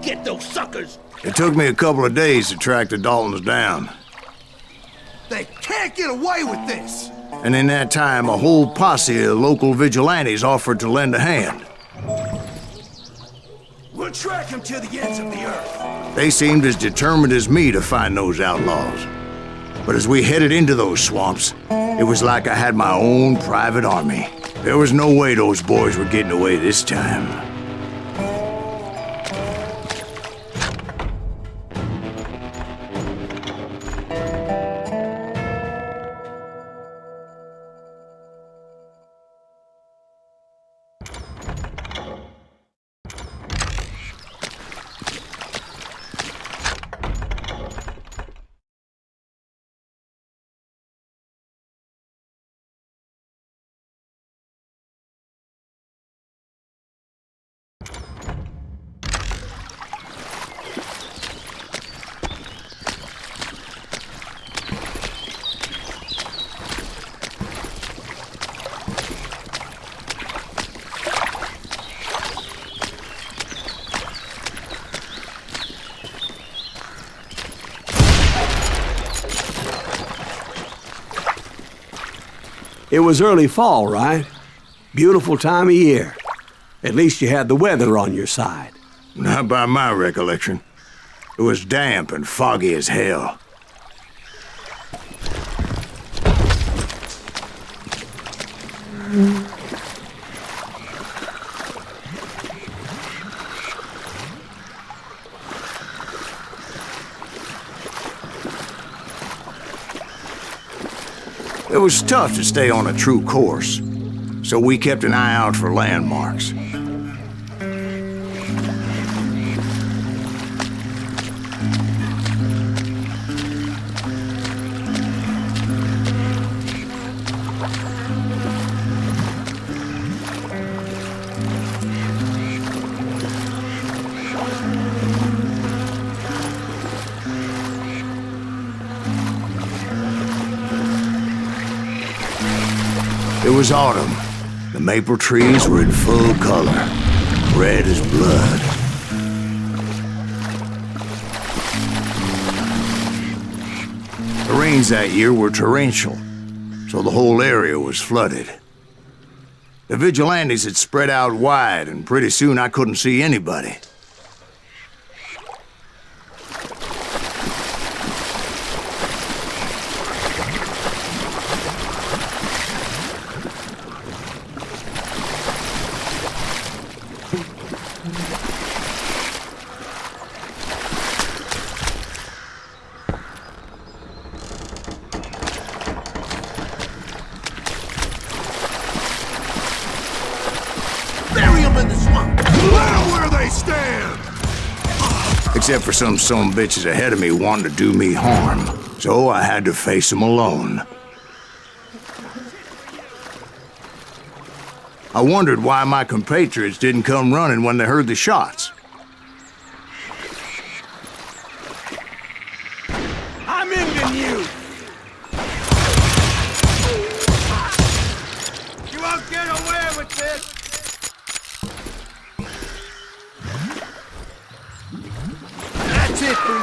get those suckers! It took me a couple of days to track the Daltons down. They can't get away with this! And in that time, a whole posse of local vigilantes offered to lend a hand. We'll track them to the ends of the earth. They seemed as determined as me to find those outlaws. But as we headed into those swamps, it was like I had my own private army. There was no way those boys were getting away this time. It was early fall, right? Beautiful time of year. At least you had the weather on your side. Not by my recollection. It was damp and foggy as hell. It was tough to stay on a true course, so we kept an eye out for landmarks. It was autumn. The maple trees were in full color, red as blood. The rains that year were torrential, so the whole area was flooded. The vigilantes had spread out wide, and pretty soon I couldn't see anybody. Except for some bitches ahead of me wanting to do me harm. So I had to face them alone. I wondered why my compatriots didn't come running when they heard the shots. I'm ending you! You won't get away with this! That's it for you!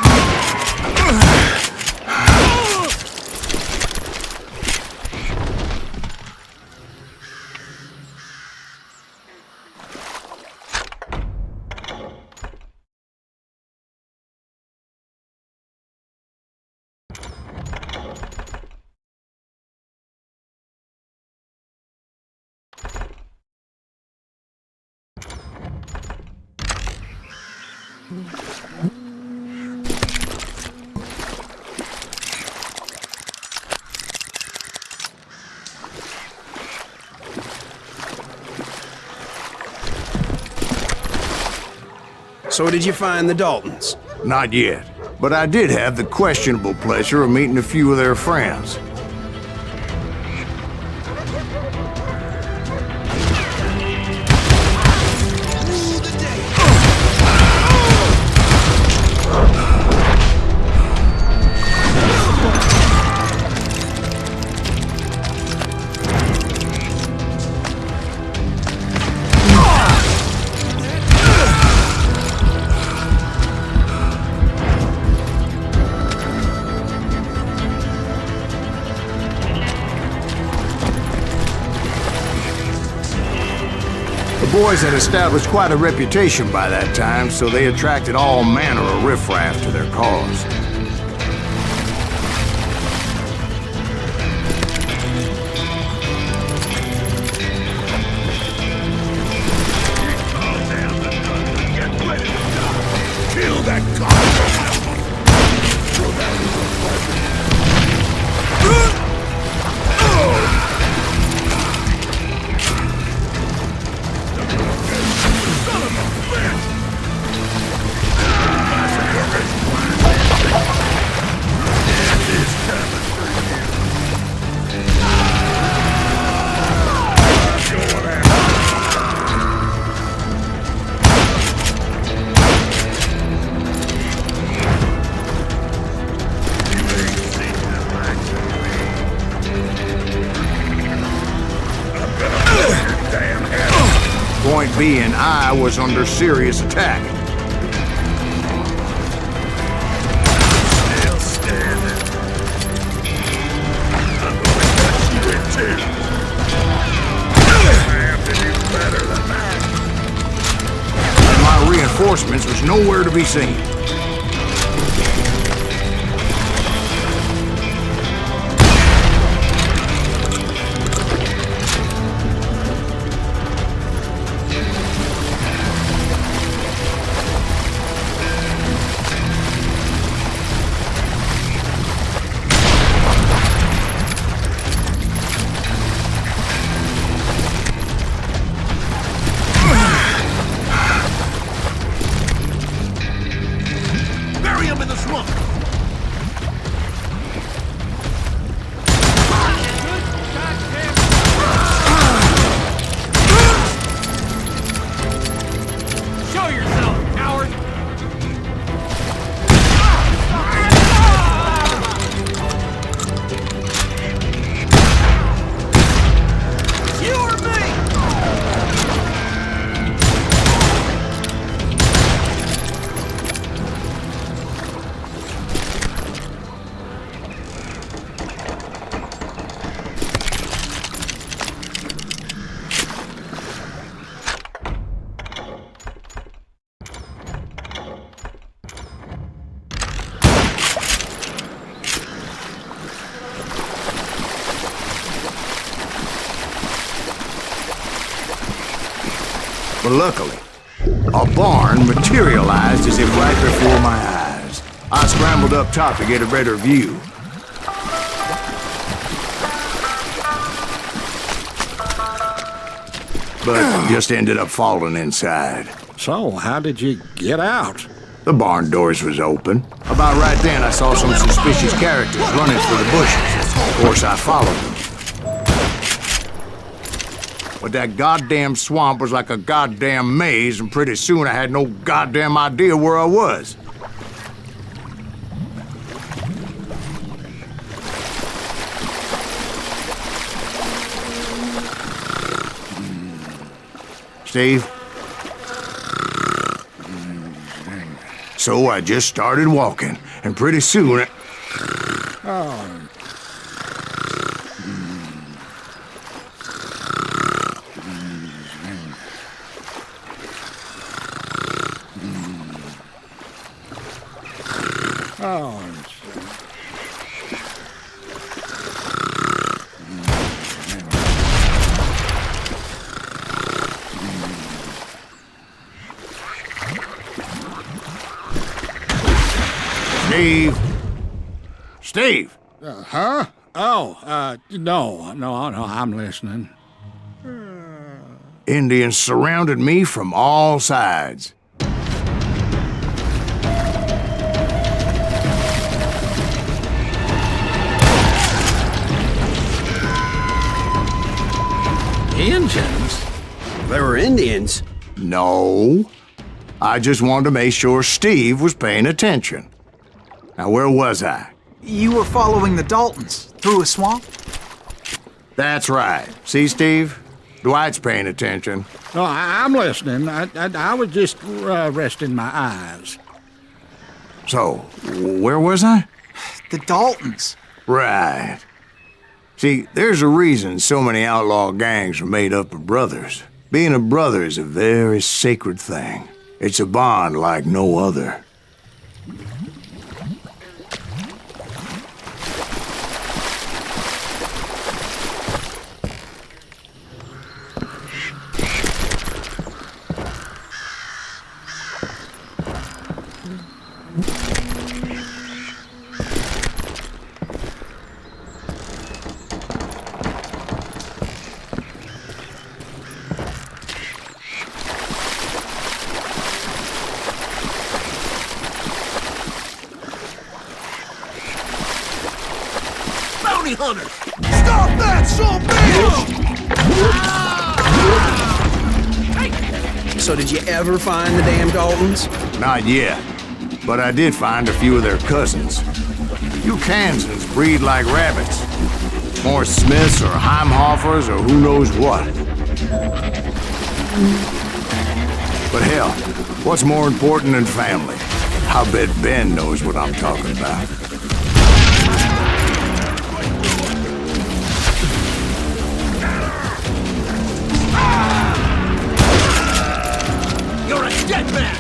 So did you find the Daltons? Not yet, but I did have the questionable pleasure of meeting a few of their friends. boys had established quite a reputation by that time, so they attracted all manner of riffraff to their cause. Kill that god! Point being, I was under serious attack. Still standing. I'm gonna cut you in two. I have to do better than that. And my reinforcements was nowhere to be seen. But luckily, a barn materialized as if right before my eyes. I scrambled up top to get a better view. But just ended up falling inside. So, how did you get out? The barn doors was open. About right then, I saw some suspicious characters running for the bushes. Of course, I followed them. But that goddamn swamp was like a goddamn maze, and pretty soon I had no goddamn idea where I was. Steve? So I just started walking, and pretty soon Steve? Steve! Huh? Oh, no, I'm listening. Indians surrounded me from all sides. Indians? They were Indians? No. I just wanted to make sure Steve was paying attention. Now, where was I? You were following the Daltons through a swamp? That's right. See, Steve? Dwight's paying attention. No, I'm listening. I was just resting my eyes. So, where was I? The Daltons. Right. See, there's a reason so many outlaw gangs are made up of brothers. Being a brother is a very sacred thing. It's a bond like no other. Bounty hunters! Stop that, so bitch! So did you ever find the damn Daltons? Not yet, but I did find a few of their cousins. You Kansans breed like rabbits. More Smiths or Heimhoffers or who knows what. But hell, what's more important than family? I bet Ben knows what I'm talking about. You're a dead man!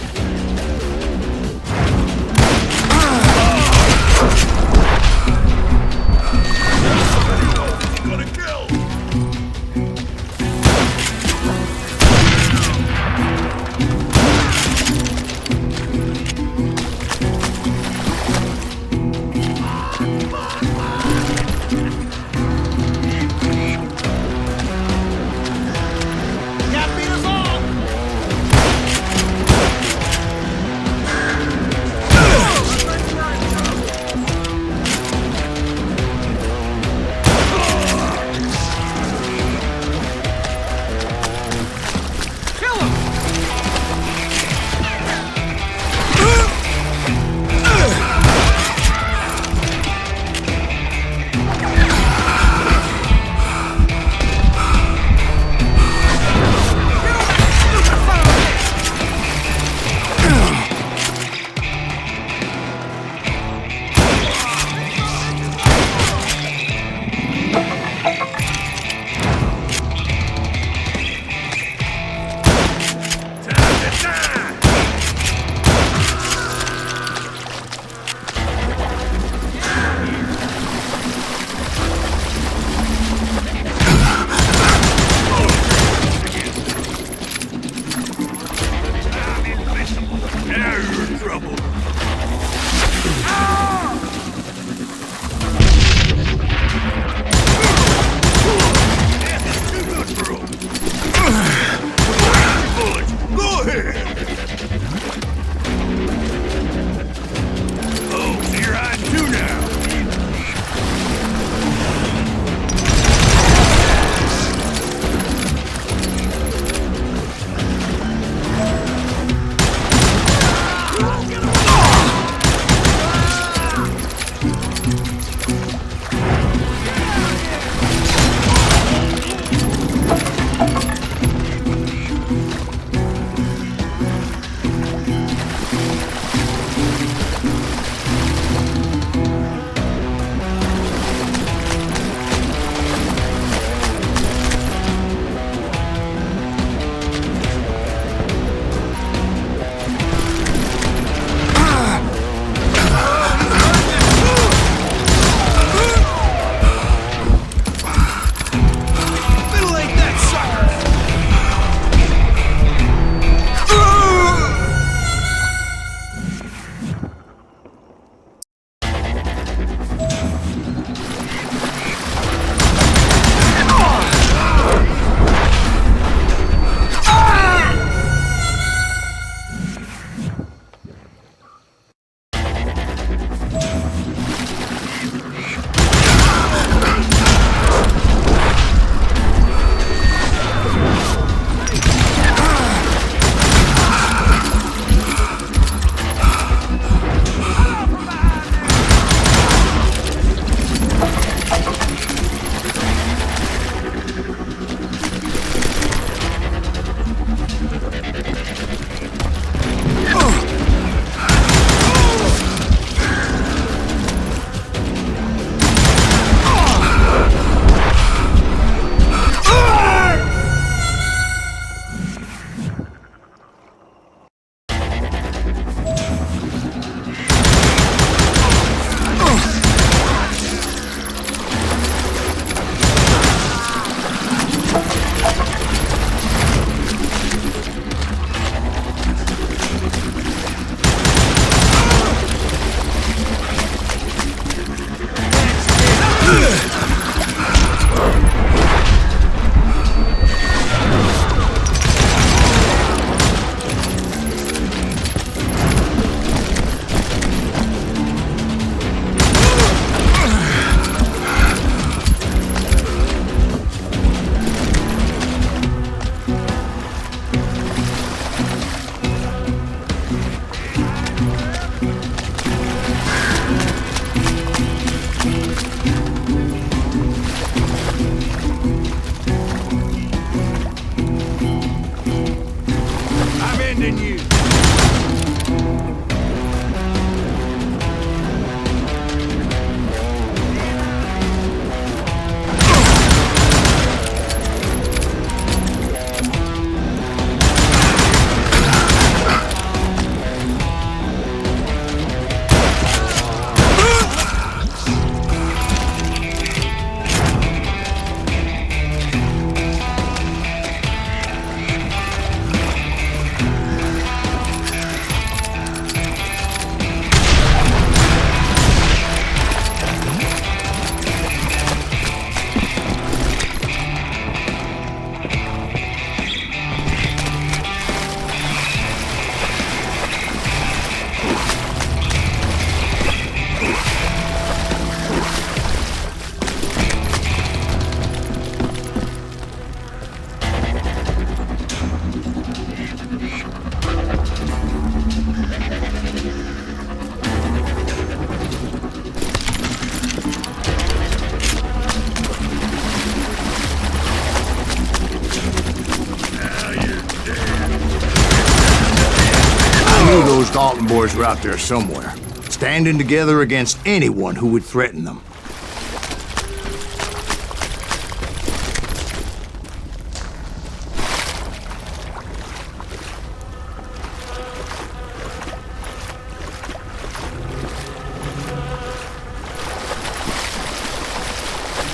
Dalton boys were out there somewhere, standing together against anyone who would threaten them.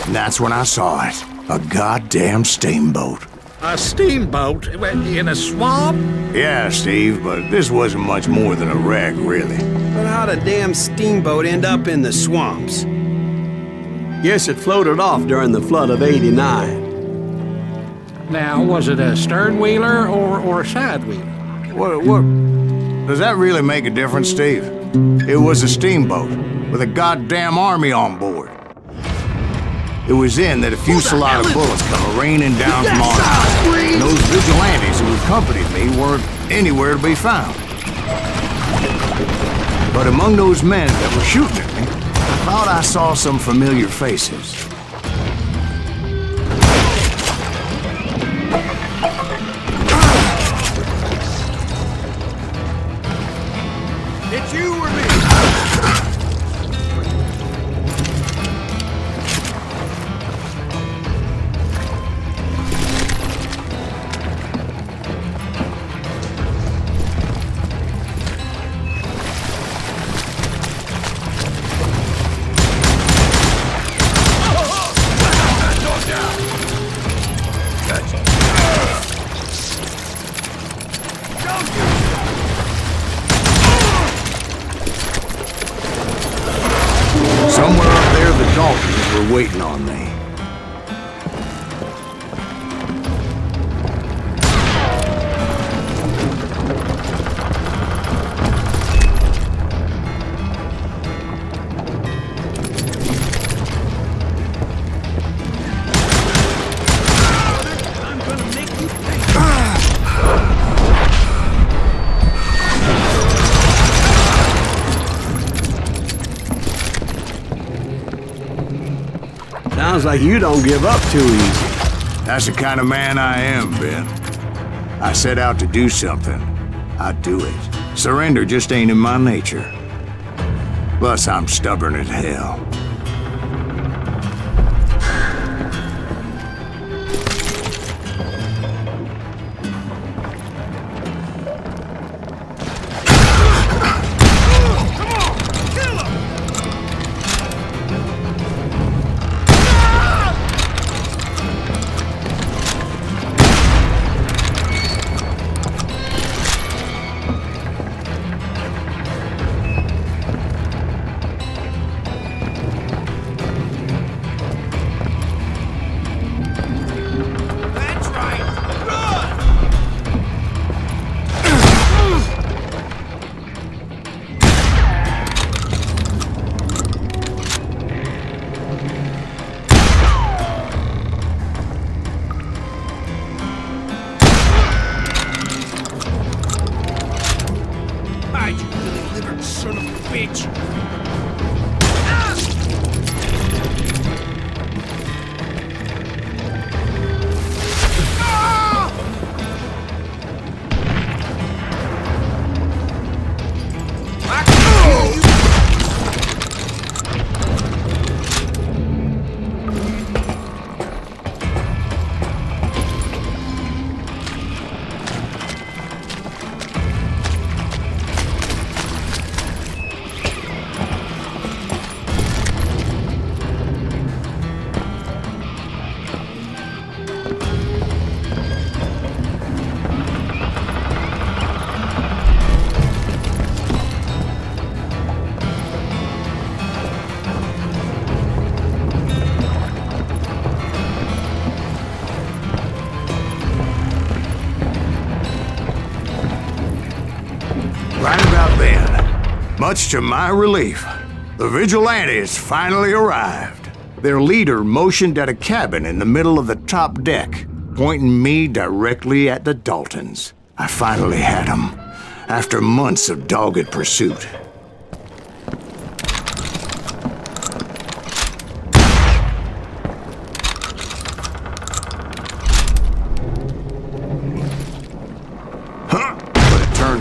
And that's when I saw it. A goddamn steamboat. A steamboat in a swamp? Yeah, Steve, but this wasn't much more than a wreck, really. But how'd a damn steamboat end up in the swamps? Guess it floated off during the flood of '89. Now, was it a stern wheeler or a side wheeler? What? Does that really make a difference, Steve? It was a steamboat with a goddamn army on board. It was then that a fusillade of bullets come raining down from on high, and those vigilantes who accompanied me weren't anywhere to be found. But among those men that were shooting at me, I thought I saw some familiar faces. It's you or me? Somewhere up there, the Daltons were waiting on me. Sounds like you don't give up too easy. That's the kind of man I am, Ben. I set out to do something. I do it. Surrender just ain't in my nature. Plus, I'm stubborn as hell. Right about then, much to my relief, the vigilantes finally arrived. Their leader motioned at a cabin in the middle of the top deck, pointing me directly at the Daltons. I finally had them, after months of dogged pursuit.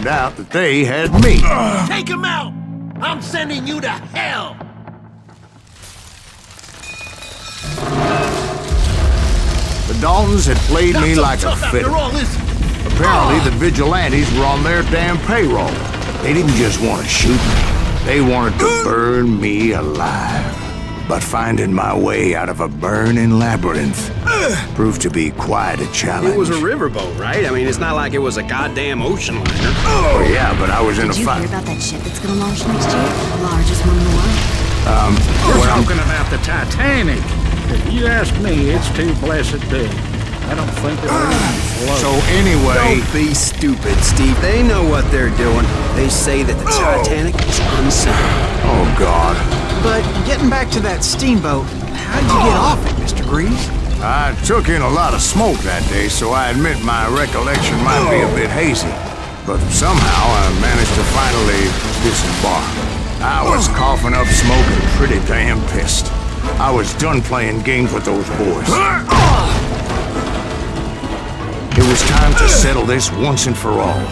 found out that they had me. Take him out! I'm sending you to hell! The Daltons had played me like a fiddle. Apparently, the vigilantes were on their damn payroll. They didn't just want to shoot me. They wanted to burn me alive. But finding my way out of a burning labyrinth proved to be quite a challenge. It was a riverboat, right? I mean, it's not like it was a goddamn ocean liner. Oh, yeah, but I was in a Did you fight. hear about that ship that's gonna launch next year? The largest one in the world? We're talking about the Titanic. If you ask me, it's too blessed big. I don't think it'll even float. So anyway... Don't be stupid, Steve. They know what they're doing. They say that the Titanic is unsank. Oh, God. But getting back to that steamboat, how'd you get off it, Mr. Greaves? I took in a lot of smoke that day, so I admit my recollection might be a bit hazy. But somehow I managed to finally disembark. I was coughing up smoke and pretty damn pissed. I was done playing games with those boys. It was time to settle this once and for all.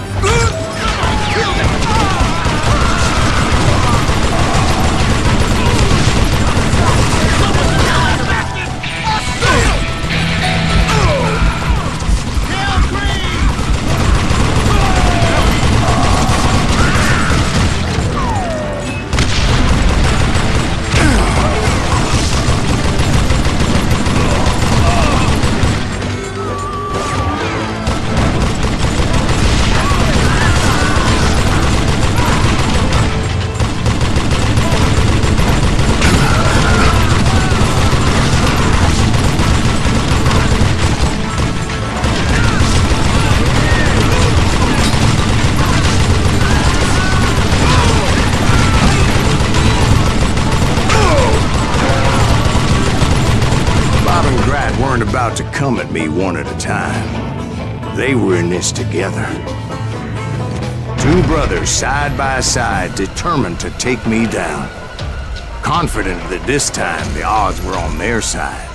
About to come at me one at a time. They were in this together. Two brothers side by side, determined to take me down. Confident that this time the odds were on their side.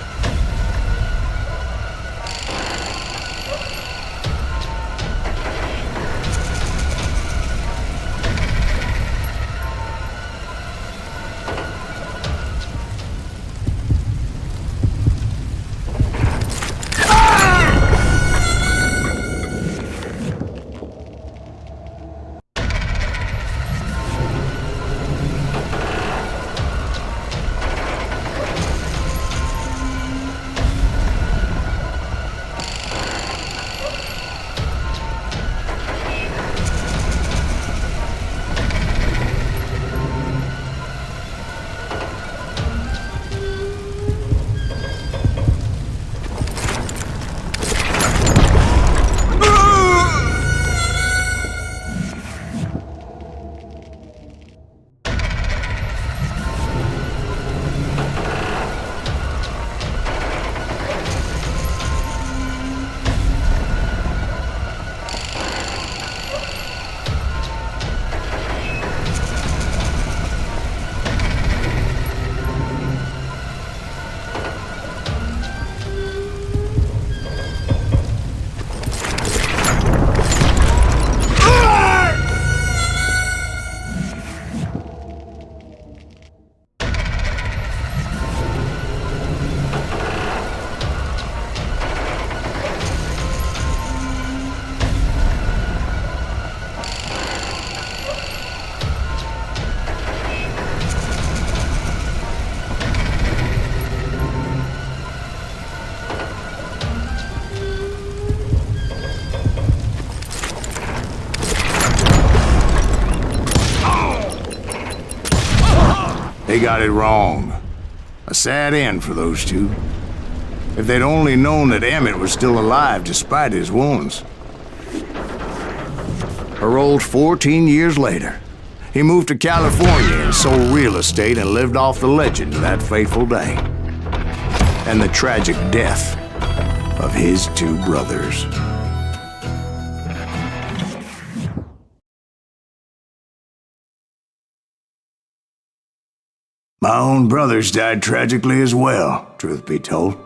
They got it wrong. A sad end for those two. If they'd only known that Emmett was still alive despite his wounds. Paroled 14 years later, he moved to California and sold real estate and lived off the legend of that fateful day. And the tragic death of his two brothers. My own brothers died tragically as well, truth be told.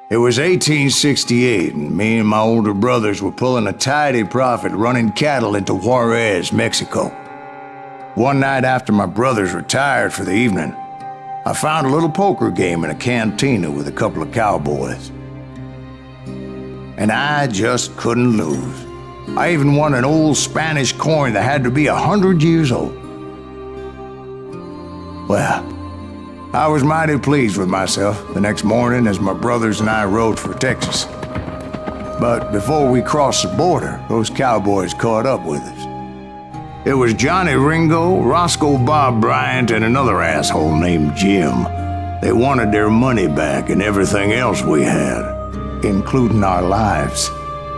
It was 1868, and me and my older brothers were pulling a tidy profit running cattle into Juarez, Mexico. One night after my brothers retired for the evening, I found a little poker game in a cantina with a couple of cowboys. And I just couldn't lose. I even won an old Spanish coin that had to be 100 years old. Well, I was mighty pleased with myself the next morning as my brothers and I rode for Texas. But before we crossed the border, those cowboys caught up with us. It was Johnny Ringo, Roscoe Bob Bryant, and another asshole named Jim. They wanted their money back and everything else we had, including our lives,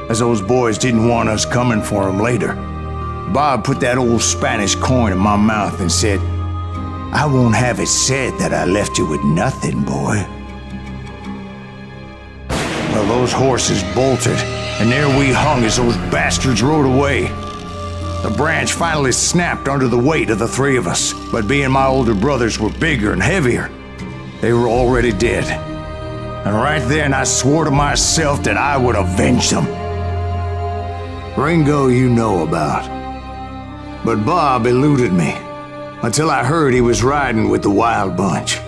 as those boys didn't want us coming for them later. Bob put that old Spanish coin in my mouth and said, "I won't have it said that I left you with nothing, boy." Well, those horses bolted, and there we hung as those bastards rode away. The branch finally snapped under the weight of the three of us, but being my older brothers were bigger and heavier, they were already dead. And right then I swore to myself that I would avenge them. Ringo you know about. But Bob eluded me, until I heard he was riding with the wild bunch.